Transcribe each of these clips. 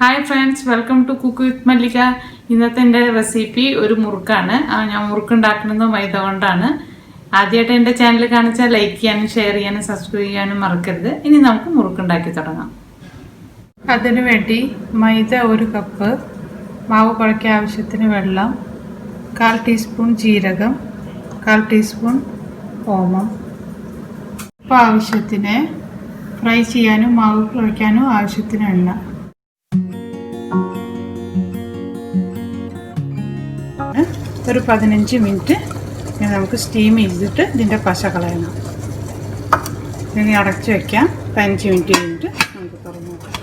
Hi friends, welcome to cook with Mallika. ഇന്നത്തെ എൻ്റെ recipe ഒരു മുറുക്കാണ്. ഞാൻ മുറുക്കുണ്ടാക്കുന്നത് മൈദ കൊണ്ടാണ്. ആദ്യമായിട്ട് എൻ്റെ ചാനൽ കാണിച്ചാൽ ലൈക്ക് ചെയ്യാനും ഷെയർ ചെയ്യാനും സബ്സ്ക്രൈബ് ചെയ്യാനും മറക്കരുത്. ഇനി നമുക്ക് മുറുക്കുണ്ടാക്കി തുടങ്ങാം. അതിനു വേണ്ടി മൈദ 1 കപ്പ്, മാവ് കുഴയ്ക്കാൻ ആവശ്യത്തിന് വെള്ളം, 1/4 ടീസ്പൂൺ ജീരകം, 1/4 ടീസ്പൂൺ ഓമം, ഉപ്പ് ആവശ്യത്തിന്, ഫ്രൈ ചെയ്യാനും മാവ് കുഴയ്ക്കാനും ആവശ്യത്തിന് എണ്ണ. ഒരു 15 മിനിറ്റ് നമുക്ക് സ്റ്റീം ചെയ്തിട്ട് ഇതിൻ്റെ പശ കളയണം. ഇനി അടച്ച് വയ്ക്കാം. 15 മിനിറ്റ് കഴിഞ്ഞിട്ട് നമുക്ക് തുറന്നു നോക്കാം.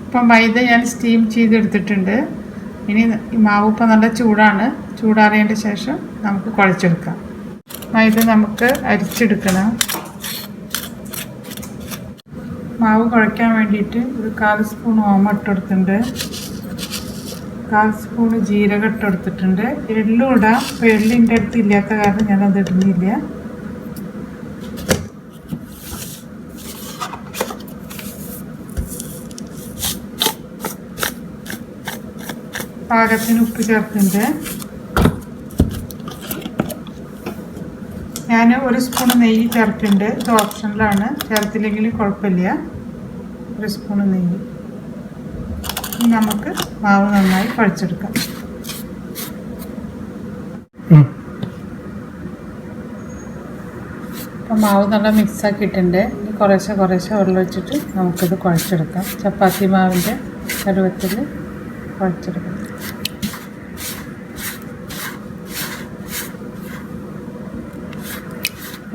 ഇപ്പം മൈദ ഞാൻ സ്റ്റീം ചെയ്തെടുത്തിട്ടുണ്ട്. ഇനി മാവ് ഇപ്പം നല്ല ചൂടാണ്. ചൂടാറിയതിൻ്റെ ശേഷം നമുക്ക് കുഴച്ചെടുക്കാം. മൈദ നമുക്ക് അരിച്ചെടുക്കണം. മാവ് കുഴയ്ക്കാൻ വേണ്ടിയിട്ട് ഒരു 1/4 സ്പൂൺ ഓമം ഇട്ടെടുത്തിട്ടുണ്ട്, 1/4 സ്പൂൺ ജീരകം ഇട്ടെടുത്തിട്ടുണ്ട്. എള്ളും ഇടാം. അപ്പോൾ എള്ളിൻ്റെ അടുത്ത് ഇല്ലാത്ത കാരണം ഞാനത് ഇടുന്നില്ല. പാകത്തിന് ഉപ്പ് ചേർത്തിട്ടുണ്ട്. ഞാൻ 1 സ്പൂൺ നെയ്യ് ചേർത്തിട്ടുണ്ട്. ഇത് ഓപ്ഷനിലാണ്, ചേർത്തില്ലെങ്കിലും കുഴപ്പമില്ല. 1 സ്പൂൺ നെയ്യ്. ഇനി നമുക്ക് മാവ് നന്നായി കുഴച്ചെടുക്കാം. അപ്പം മാവ് നല്ല മിക്സാക്കിയിട്ടുണ്ട്. ഇനി കുറേശ്ശെ വെള്ളം വെച്ചിട്ട് നമുക്കിത് കുഴച്ചെടുക്കാം. ചപ്പാത്തി മാവിൻ്റെ പരുവത്തിൽ കുഴച്ചെടുക്കാം.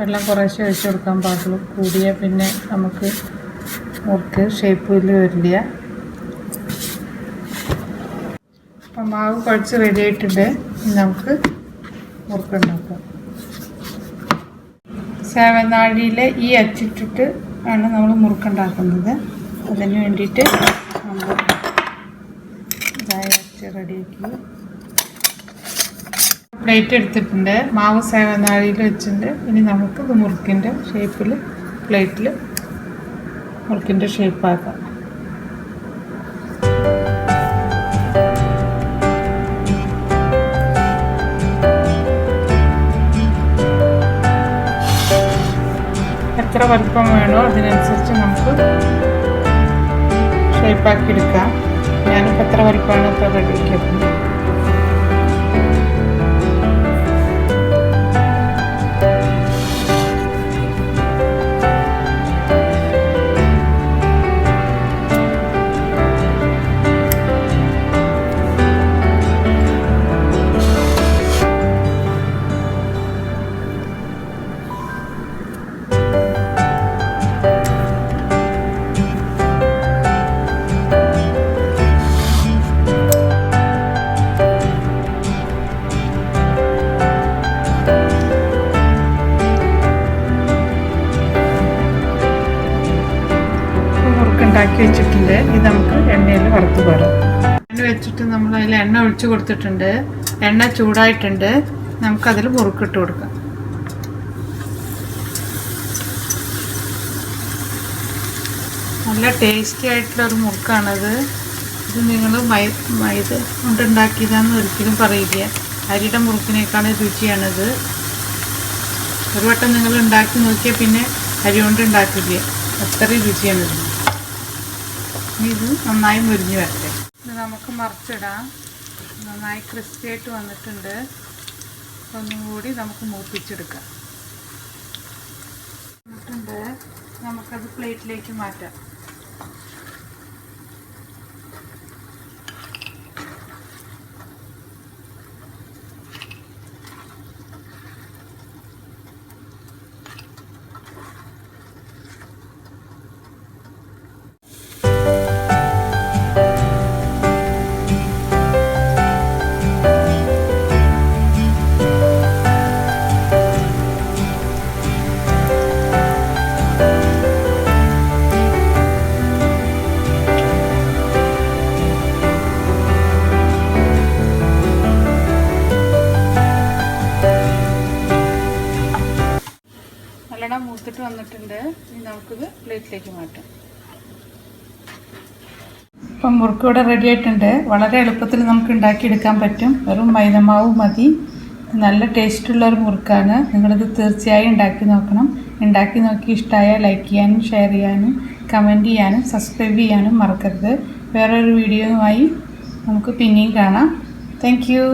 വെള്ളം കുറേശ്ശെ ഒഴിച്ച് കൊടുക്കാൻ പാടുള്ളൂ. കൂടിയ പിന്നെ നമുക്ക് മുറുക്ക് ഷേപ്പിൽ വരില്ല. അപ്പം മാവ് കുഴച്ച് റെഡി ആയിട്ടുണ്ട്. നമുക്ക് മുറുക്കുണ്ടാക്കാം. സേവനാഴിയിലെ ഈ അച്ചിട്ടിട്ട് ആണ് നമ്മൾ മുറുക്കുണ്ടാക്കുന്നത്. അതിന് വേണ്ടിയിട്ട് നമ്മൾ അച്ച് റെഡിയാക്കി പ്ലേറ്റ് എടുത്തിട്ടുണ്ട്. മാവ് സേവനാഴിയിൽ വെച്ചിട്ടുണ്ട്. ഇനി നമുക്ക് ഇത് മുറുക്കിൻ്റെ ഷേപ്പിൽ പ്ലേറ്റിൽ മുറുക്കിൻ്റെ ഷേപ്പാക്കാം. എത്ര വലുപ്പം വേണോ അതിനനുസരിച്ച് നമുക്ക് ഷേപ്പാക്കി എടുക്കാം. ഞാനിപ്പോൾ എത്ര വലുപ്പമാണ് ഇപ്പോൾ റെഡിയാക്കിയത്. ഉണ്ടാക്കി വെച്ചിട്ടുണ്ട്. ഇത് നമുക്ക് എണ്ണയിൽ വറുത്ത് പാടാം. എണ്ണ വെച്ചിട്ട് നമ്മൾ അതിൽ എണ്ണ ഒഴിച്ച് കൊടുത്തിട്ടുണ്ട്. എണ്ണ ചൂടായിട്ടുണ്ട്. നമുക്കതിൽ മുറുക്കിട്ട് കൊടുക്കാം. നല്ല ടേസ്റ്റി ആയിട്ടുള്ളൊരു മുറുക്കാണത്. ഇത് നിങ്ങൾ മൈദ കൊണ്ടുണ്ടാക്കിയതാണെന്ന് ഒരിക്കലും പറയില്ല. അരിയുടെ മുറുക്കിനേക്കാൾ രുചിയാണിത്. ഒരു വട്ടം നിങ്ങൾ ഉണ്ടാക്കി നോക്കിയാൽ പിന്നെ അരി കൊണ്ട് ഉണ്ടാക്കില്ല. അത്രയും രുചിയാണിത്. ഇത് നന്നായി മുരിഞ്ഞ് വരട്ടെ. ഇത് നമുക്ക് മറിച്ചിടാം. നന്നായി ക്രിസ്പി ആയിട്ട് വന്നിട്ടുണ്ട്. ഒന്നും കൂടി നമുക്ക് മൂപ്പിച്ചെടുക്കാം. എന്നിട്ടുണ്ട് നമുക്കത് പ്ലേറ്റിലേക്ക് മാറ്റാം. നല്ലോണം മൂത്തിട്ട് വന്നിട്ടുണ്ട്. ഇനി നമുക്കിത് പ്ലേറ്റിലേക്ക് മാറ്റാം. ഇപ്പം മുറുക്ക് ഇവിടെ റെഡി ആയിട്ടുണ്ട്. വളരെ എളുപ്പത്തിൽ നമുക്ക് ഉണ്ടാക്കിയെടുക്കാൻ പറ്റും. വെറും മൈദമാവ് മതി. നല്ല ടേസ്റ്റുള്ള ഒരു മുറുക്കാണ്. നിങ്ങളിത് തീർച്ചയായും ഉണ്ടാക്കി നോക്കണം. ഉണ്ടാക്കി നോക്കി ഇഷ്ടമായാൽ ലൈക്ക് ചെയ്യാനും ഷെയർ ചെയ്യാനും കമൻറ്റ് ചെയ്യാനും സബ്സ്ക്രൈബ് ചെയ്യാനും മറക്കരുത്. വേറൊരു വീഡിയോയുമായി നമുക്ക് പിന്നെയും കാണാം. Thank you.